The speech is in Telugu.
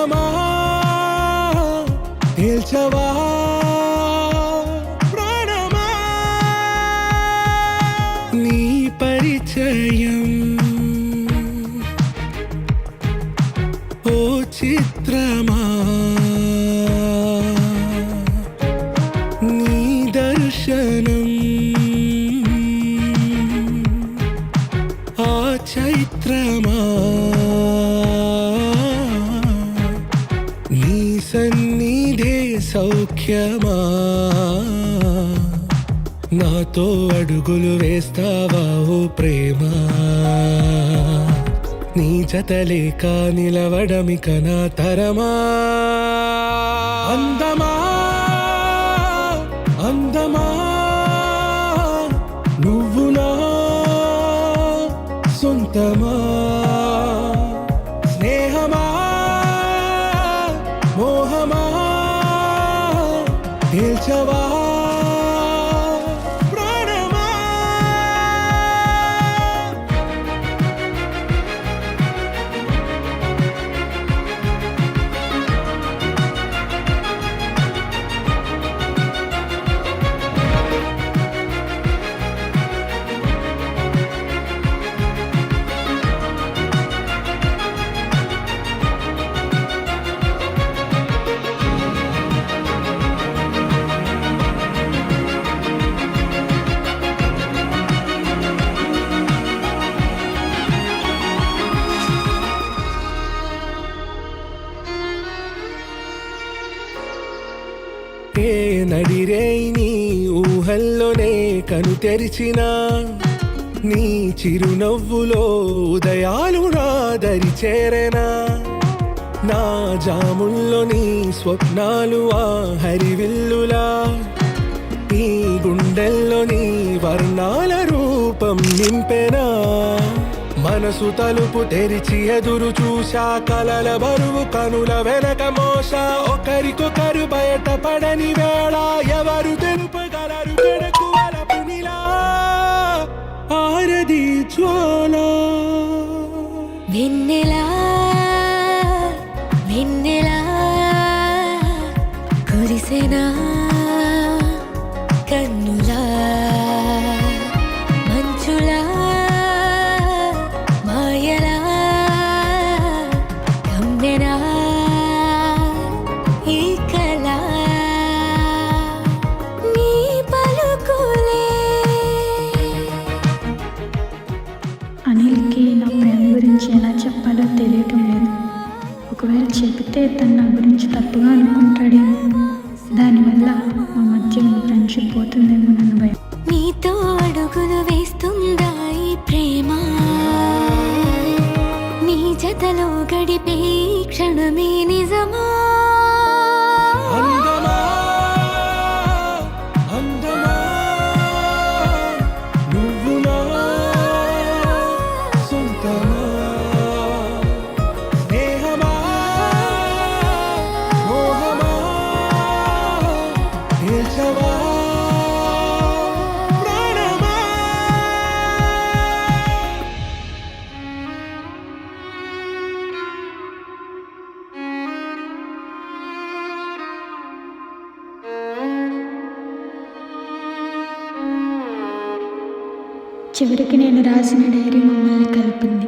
మోహమా తేల్చవా ప్రాణమా నీ పరిచయం ఓ చిత్రమా నీ దర్శనం ఆ చైత్రమా నీ సన్నిధే సౌఖ్యమా నాతో అడుగులు వేస్తావా ఓ ప్రేమ నీ జతలేక నిలవడమిక నా తరమా అందమా అందమా నువ్వు నా సొంతమా స్నేహమా మోహమా తేల్చవా నడిరే నీ ఊహల్లోనే కను తెరిచిన నీ చిరునవ్వులో ఉదయాలు నా దరి చేరెనా నా జాముల్లో నీ స్వప్నాలు ఆ హరివిల్లులా ఈ గుండెల్లో నీ వర్ణాల రూపం నింపెనా మనసు తలుపు తెరిచి ఎదురు చూశా కలల బరువు కనుల వెనక మోసా ఒకరికొకరు బయట పడని వేళ ఎవరు తెలుపగలరు కడకు అలపునిలా ఆరది జ్వాల వెన్నెలా వెన్నెలా కురిసెనా కన్నులా మంచులా మాయలా కమ్మెనా ఈ కళ నీ పలుకులే. అనిల్కి నా ప్రేమ గురించి ఎలా చెప్పాలో తెలియటం లేదు. ఒకవేళ చెబితే తను నా గురించి తప్పుగా అనుకుంటాడేమో, దానివల్ల మా మధ్య ఫ్రెండ్షిప్ పోతుందేమో నన్ను భయం. నీతో అడుగులు వేస్తుందా ఈ ప్రేమ, నీ జతలో గడిపే క్షణమే నిజమా. అందమా అందమా నువ్వు నా సొంతమా స్నేహమా మోహమా తేల్చవా ప్రాణమా. చివరికి నేను రాసిన డైరీ మమ్మల్ని కలిపింది.